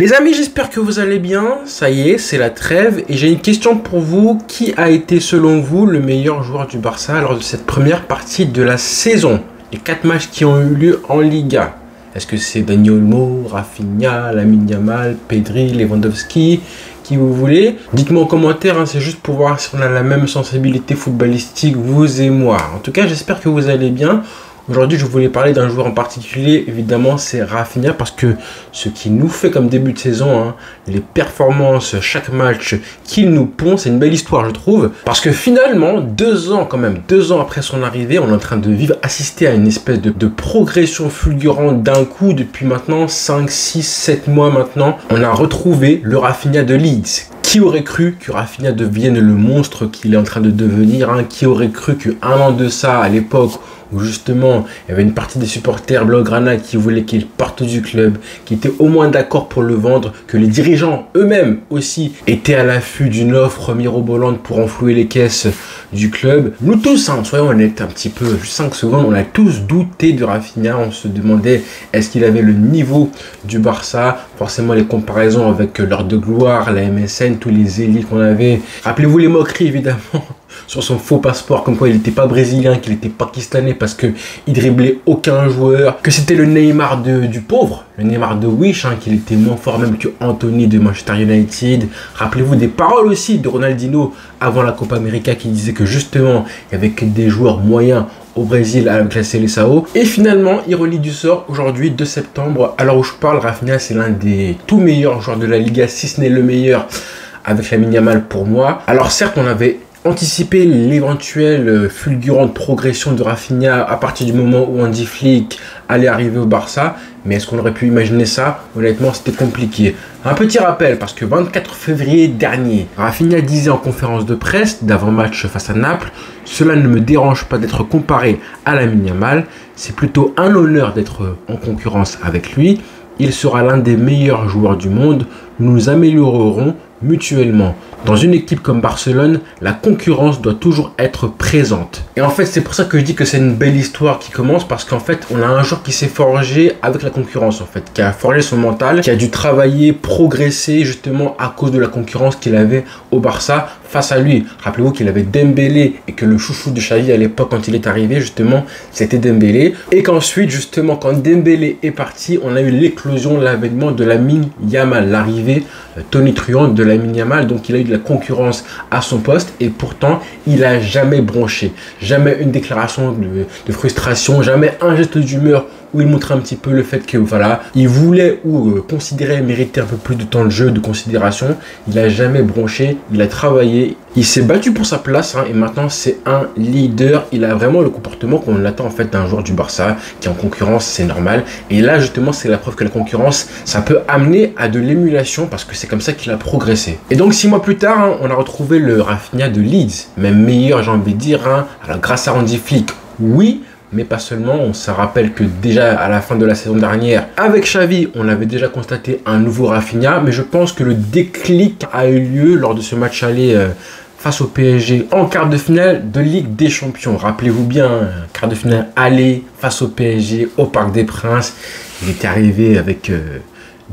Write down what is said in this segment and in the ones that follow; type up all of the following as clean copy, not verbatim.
Les amis, j'espère que vous allez bien. Ça y est, c'est la trêve et j'ai une question pour vous. Qui a été selon vous le meilleur joueur du Barça lors de cette première partie de la saison? Les 4 matchs qui ont eu lieu en Liga. Est-ce que c'est Dani Olmo, Rafinha, Lamine Yamal, Pedri, Lewandowski, qui vous voulez? Dites-moi en commentaire, hein, c'est juste pour voir si on a la même sensibilité footballistique, vous et moi. En tout cas, j'espère que vous allez bien. Aujourd'hui, je voulais parler d'un joueur en particulier, évidemment, c'est Rafinha, parce que ce qu'il nous fait comme début de saison, hein, les performances, chaque match qu'il nous pond, c'est une belle histoire, je trouve. Parce que finalement, 2 ans quand même, 2 ans après son arrivée, on est en train de assister à une espèce de progression fulgurante d'un coup depuis maintenant 5, 6, 7 mois maintenant. On a retrouvé le Rafinha de Leeds. Qui aurait cru que Rafinha devienne le monstre qu'il est en train de devenir, hein? Qui aurait cru qu'un an de ça, à l'époque où justement il y avait une partie des supporters blaugrana qui voulaient qu'il parte du club, qui étaient au moins d'accord pour le vendre, que les dirigeants eux-mêmes aussi étaient à l'affût d'une offre mirobolante pour enflouer les caisses du club. Nous tous, hein, soyons honnêtes un petit peu, 5 secondes, on a tous douté de Rafinha, on se demandait est-ce qu'il avait le niveau du Barça, forcément les comparaisons avec l'heure de gloire, la MSN, tous les élites qu'on avait. Rappelez-vous les moqueries évidemment sur son faux passeport, comme quoi il n'était pas brésilien, qu'il était pakistanais parce qu'il driblait aucun joueur, que c'était le Neymar du pauvre, le Neymar de Wish, hein, qu'il était moins fort même que Anthony de Manchester United. Rappelez-vous des paroles aussi de Ronaldinho avant la Copa América qui disait que justement il y avait que des joueurs moyens au Brésil avec la Seleção. Et finalement, ironie du sort, aujourd'hui 2 septembre, à l'heure où je parle, Rafinha c'est l'un des tout meilleurs joueurs de la Liga, si ce n'est le meilleur, avec Lamine Yamal pour moi. Alors certes, on avait anticipé l'éventuelle fulgurante progression de Rafinha à partir du moment où Hansi Flick allait arriver au Barça, mais est-ce qu'on aurait pu imaginer ça? Honnêtement, c'était compliqué. Un petit rappel, parce que 24 février dernier, Rafinha disait en conférence de presse d'avant-match face à Naples, « Cela ne me dérange pas d'être comparé à Lamine Yamal, c'est plutôt un honneur d'être en concurrence avec lui. Il sera l'un des meilleurs joueurs du monde, nous nous améliorerons mutuellement. Dans une équipe comme Barcelone, la concurrence doit toujours être présente. » Et en fait, c'est pour ça que je dis que c'est une belle histoire qui commence, parce qu'en fait, on a un joueur qui s'est forgé avec la concurrence, en fait, qui a forgé son mental, qui a dû travailler, progresser, justement, à cause de la concurrence qu'il avait au Barça face à lui. Rappelez-vous qu'il avait Dembélé et que le chouchou de Xavi à l'époque, quand il est arrivé, justement, c'était Dembélé. Et qu'ensuite, justement, quand Dembélé est parti, on a eu l'éclosion, l'avènement de Lamine Yamal, l'arrivée tonitruante de Lamine Yamal. Donc, il a eu de la concurrence à son poste et pourtant, il a jamais bronché. Jamais une déclaration de frustration, jamais un geste d'humeur où il montrait un petit peu le fait que voilà, il voulait ou considérait mériter un peu plus de temps de jeu, de considération. Il a jamais bronché, il a travaillé, il s'est battu pour sa place, hein, et maintenant c'est un leader. Il a vraiment le comportement qu'on attend en fait d'un joueur du Barça qui est en concurrence, c'est normal. Et là justement c'est la preuve que la concurrence, ça peut amener à de l'émulation parce que c'est comme ça qu'il a progressé. Et donc 6 mois plus tard, hein, on a retrouvé le Rafinha de Leeds, même meilleur j'ai envie de dire, hein, alors, grâce à Hansi Flick, oui. Mais pas seulement, on se rappelle que déjà à la fin de la saison dernière, avec Xavi, on avait déjà constaté un nouveau Rafinha, mais je pense que le déclic a eu lieu lors de ce match aller face au PSG en quart de finale de Ligue des Champions. Rappelez-vous bien, quart de finale aller face au PSG au Parc des Princes. Il était arrivé avec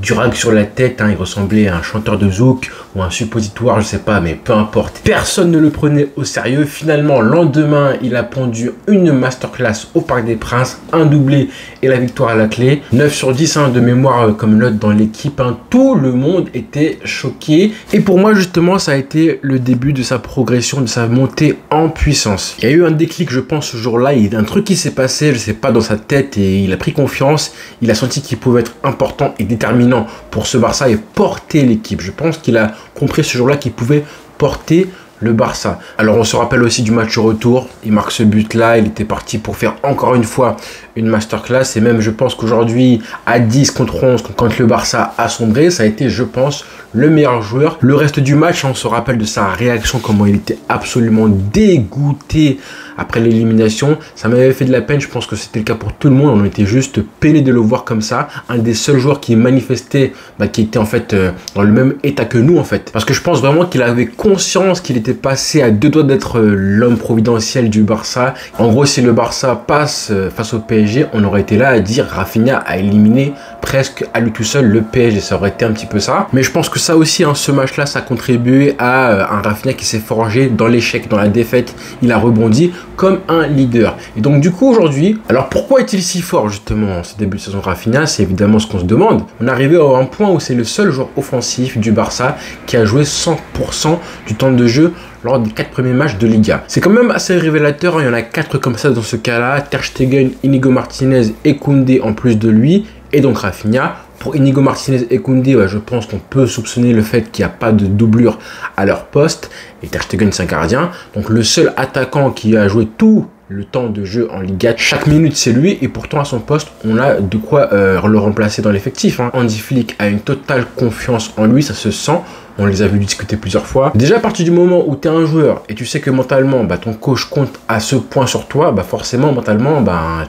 du rag sur la tête, hein, il ressemblait à un chanteur de zouk ou un suppositoire, je sais pas, mais peu importe. Personne ne le prenait au sérieux. Finalement, le lendemain, il a pondu une masterclass au Parc des Princes, un doublé et la victoire à la clé. 9 sur 10 hein, de mémoire comme note dans l'équipe. Hein. Tout le monde était choqué. Et pour moi, justement, ça a été le début de sa progression, de sa montée en puissance. Il y a eu un déclic, je pense, ce jour-là. Il y a un truc qui s'est passé, je sais pas, dans sa tête et il a pris confiance. Il a senti qu'il pouvait être important et déterminant pour ce Barça et porter l'équipe. Je pense qu'il a compris ce jour-là qu'il pouvait porter le Barça. Alors on se rappelle aussi du match retour, il marque ce but là, il était parti pour faire encore une fois une masterclass et même je pense qu'aujourd'hui à 10 contre 11 quand le Barça a sombré, ça a été je pense le meilleur joueur. Le reste du match, on se rappelle de sa réaction, comment il était absolument dégoûté après l'élimination. Ça m'avait fait de la peine, je pense que c'était le cas pour tout le monde, on était juste peiné de le voir comme ça, un des seuls joueurs qui manifestait, qui était en fait dans le même état que nous en fait, parce que je pense vraiment qu'il avait conscience qu'il était passé à 2 doigts d'être l'homme providentiel du Barça. En gros, si le Barça passe face au PSG, on aurait été là à dire Rafinha a éliminé presque à lui tout seul le PSG. Ça aurait été un petit peu ça. Mais je pense que ça aussi, hein, ce match-là, ça a contribué à un Rafinha qui s'est forgé dans l'échec, dans la défaite. Il a rebondi comme un leader. Et donc du coup aujourd'hui, alors pourquoi est-il si fort justement en ce début de saison Rafinha? C'est évidemment ce qu'on se demande. On est arrivé à un point où c'est le seul joueur offensif du Barça qui a joué 100% du temps de jeu lors des 4 premiers matchs de Liga. C'est quand même assez révélateur, hein. Il y en a 4 comme ça dans ce cas-là. Ter Stegen, Inigo Martinez et Koundé en plus de lui, et donc Rafinha. Pour Inigo Martinez et Koundé, je pense qu'on peut soupçonner le fait qu'il n'y a pas de doublure à leur poste. Et Ter Stegen, c'est un gardien. Donc le seul attaquant qui a joué tout le temps de jeu en Liga, chaque minute c'est lui, et pourtant à son poste on a de quoi le remplacer dans l'effectif, hein. Hansi Flick a une totale confiance en lui, ça se sent. On les a vu discuter plusieurs fois. Déjà, à partir du moment où tu es un joueur et tu sais que mentalement, ton coach compte à ce point sur toi, forcément, mentalement,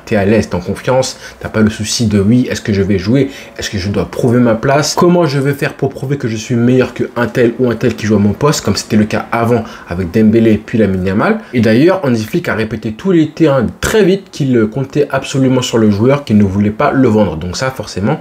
tu es à l'aise, tu es en confiance. Tu n'as pas le souci de oui, est-ce que je vais jouer? Est-ce que je dois prouver ma place? Comment je vais faire pour prouver que je suis meilleur qu'un tel ou un tel qui joue à mon poste, comme c'était le cas avant avec Dembélé puis Lamine Yamal. Et d'ailleurs, Hansi Flick a répété tout l'été très vite qu'il comptait absolument sur le joueur, qu'il ne voulait pas le vendre. Donc ça, forcément,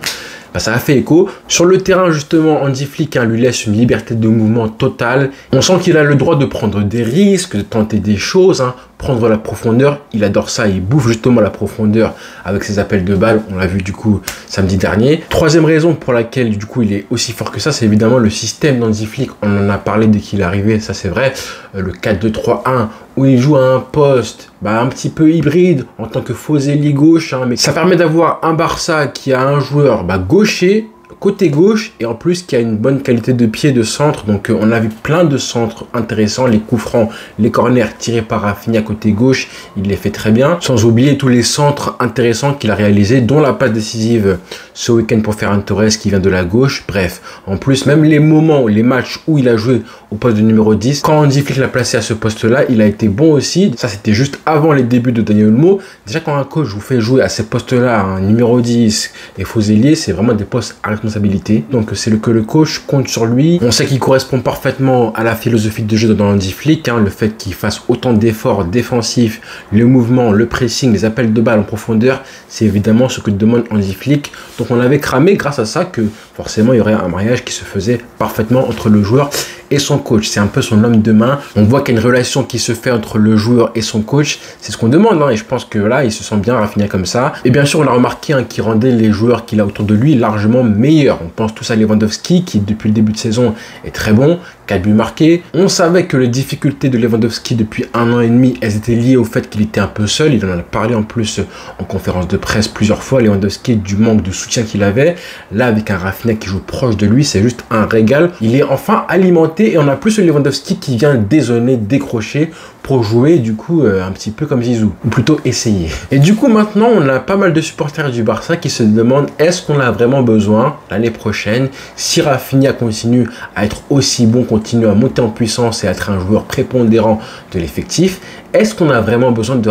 ça a fait écho. Sur le terrain, justement, Hansi Flick lui laisse une liberté de mouvement totale. On sent qu'il a le droit de prendre des risques, de tenter des choses, hein. Prendre la profondeur, il adore ça, il bouffe justement la profondeur avec ses appels de balles, on l'a vu du coup samedi dernier. Troisième raison pour laquelle du coup il est aussi fort que ça, c'est évidemment le système d'Hansi Flick. On en a parlé dès qu'il est arrivé, ça c'est vrai, le 4-2-3-1 où il joue à un poste un petit peu hybride en tant que faux ailier gauche, hein, mais ça permet d'avoir un Barça qui a un joueur gaucher, côté gauche, et en plus qui a une bonne qualité de pied de centre. Donc on a vu plein de centres intéressants, les coups francs, les corners tirés par Rafinha côté gauche, il les fait très bien, sans oublier tous les centres intéressants qu'il a réalisés, dont la passe décisive ce week-end pour Ferran Torres qui vient de la gauche. Bref, en plus même les moments, les matchs où il a joué au poste de numéro 10, quand Hansi Flick l'a placé à ce poste là, il a été bon aussi. Ça c'était juste avant les débuts de Daniel Olmo. Déjà quand un coach vous fait jouer à ces postes là, un numéro 10 et faux ailier, c'est vraiment des postes à responsabilité. Donc c'est que le coach compte sur lui. On sait qu'il correspond parfaitement à la philosophie de jeu dans Hansi Flick, hein, le fait qu'il fasse autant d'efforts défensifs, le mouvement, le pressing, les appels de balle en profondeur, c'est évidemment ce que demande Hansi Flick. Donc on avait cramé grâce à ça que forcément il y aurait un mariage qui se faisait parfaitement entre le joueur et son coach. C'est un peu son homme de main. On voit qu'il y a une relation qui se fait entre le joueur et son coach. C'est ce qu'on demande, hein, et je pense que là, il se sent bien Rafinha comme ça. Et bien sûr, on a remarqué qu'il rendait les joueurs qu'il a autour de lui largement meilleurs. On pense tous à Lewandowski qui, depuis le début de saison, est très bon. 4 buts marqués. On savait que les difficultés de Lewandowski depuis 1 an et demi, elles étaient liées au fait qu'il était un peu seul. Il en a parlé en plus en conférence de presse plusieurs fois, Lewandowski, du manque de soutien qu'il avait. Là, avec un Rafinha qui joue proche de lui, c'est juste un régal. Il est enfin alimenté et on a plus le Lewandowski qui vient dézonner, décrocher pour jouer du coup un petit peu comme Zizou, ou plutôt essayer. Et du coup maintenant on a pas mal de supporters du Barça qui se demandent est-ce qu'on a vraiment besoin l'année prochaine, si Rafinha continue à être aussi bon, continue à monter en puissance et à être un joueur prépondérant de l'effectif, est-ce qu'on a vraiment besoin de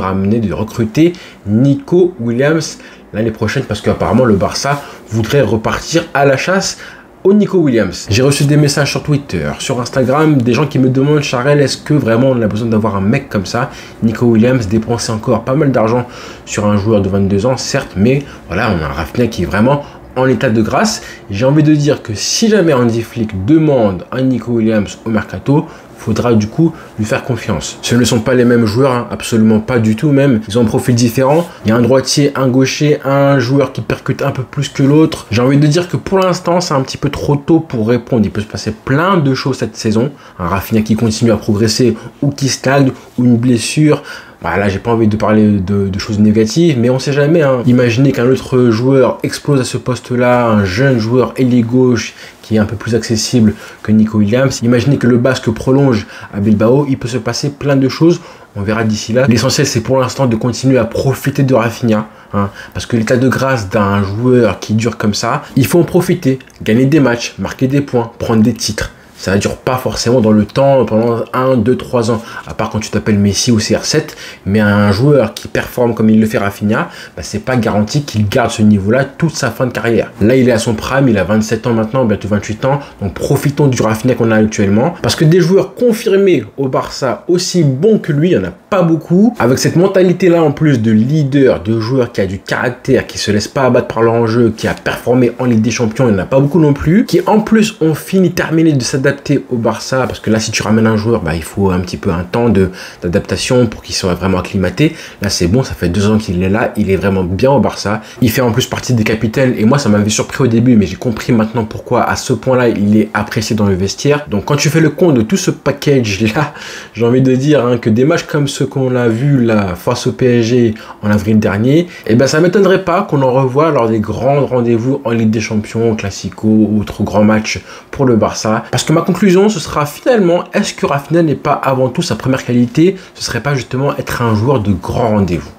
recruter Nico Williams l'année prochaine, parce qu'apparemment le Barça voudrait repartir à la chasse au Nico Williams. J'ai reçu des messages sur Twitter, sur Instagram, des gens qui me demandent Charel, est-ce que vraiment on a besoin d'avoir un mec comme ça? Nico Williams dépenser encore pas mal d'argent sur un joueur de 22 ans, certes, mais voilà, on a un Rafinha qui est vraiment en état de grâce. J'ai envie de dire que si jamais Hansi Flick demande un Nico Williams au mercato, faudra du coup lui faire confiance. Ce ne sont pas les mêmes joueurs, hein, absolument pas du tout même. Ils ont un profil différent. Il y a un droitier, un gaucher, un joueur qui percute un peu plus que l'autre. J'ai envie de dire que pour l'instant, c'est un petit peu trop tôt pour répondre. Il peut se passer plein de choses cette saison. Un Rafinha qui continue à progresser ou qui stagne, ou une blessure. Là, j'ai pas envie de parler de choses négatives, mais on sait jamais, hein. Imaginez qu'un autre joueur explose à ce poste-là, un jeune joueur ailier gauche qui est un peu plus accessible que Nico Williams. Imaginez que le Basque prolonge à Bilbao, il peut se passer plein de choses. On verra d'ici là. L'essentiel, c'est pour l'instant de continuer à profiter de Rafinha, hein, parce que l'état de grâce d'un joueur qui dure comme ça, il faut en profiter, gagner des matchs, marquer des points, prendre des titres. Ça ne dure pas forcément dans le temps pendant 1, 2, 3 ans, à part quand tu t'appelles Messi ou CR7. Mais un joueur qui performe comme il le fait Rafinha, bah, c'est pas garanti qu'il garde ce niveau-là toute sa fin de carrière. Là, il est à son prime, il a 27 ans maintenant, bientôt 28 ans. Donc profitons du Rafinha qu'on a actuellement. Parce que des joueurs confirmés au Barça, aussi bons que lui, il n'y en a pas beaucoup. Avec cette mentalité-là en plus de leader, de joueur qui a du caractère, qui se laisse pas abattre par l'enjeu, qui a performé en Ligue des Champions, il n'y en a pas beaucoup non plus. Qui en plus ont terminé de s'adapter au Barça. Parce que là, si tu ramènes un joueur, bah, il faut un petit peu un temps d'adaptation pour qu'il soit vraiment acclimaté. Là, c'est bon, ça fait 2 ans qu'il est là. Il est vraiment bien au Barça. Il fait en plus partie des capitaines. Et moi, ça m'avait surpris au début, mais j'ai compris maintenant pourquoi à ce point-là, il est apprécié dans le vestiaire. Donc, quand tu fais le compte de tout ce package-là, j'ai envie de dire hein, que des matchs comme ceux qu'on a vu là face au PSG en avril dernier, et ben ça m'étonnerait pas qu'on en revoie lors des grands rendez-vous en Ligue des Champions, Classico ou autres grands matchs pour le Barça. Parce que ma conclusion, ce sera finalement, est-ce que Rafinha n'est pas avant tout sa première qualité? Ce serait pas justement être un joueur de grand rendez-vous?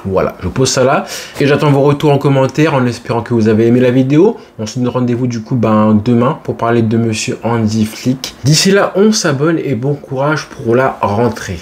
Voilà, je pose ça là et j'attends vos retours en commentaire en espérant que vous avez aimé la vidéo. On se donne rendez-vous du coup demain pour parler de monsieur Hansi Flick. D'ici là, on s'abonne et bon courage pour la rentrée.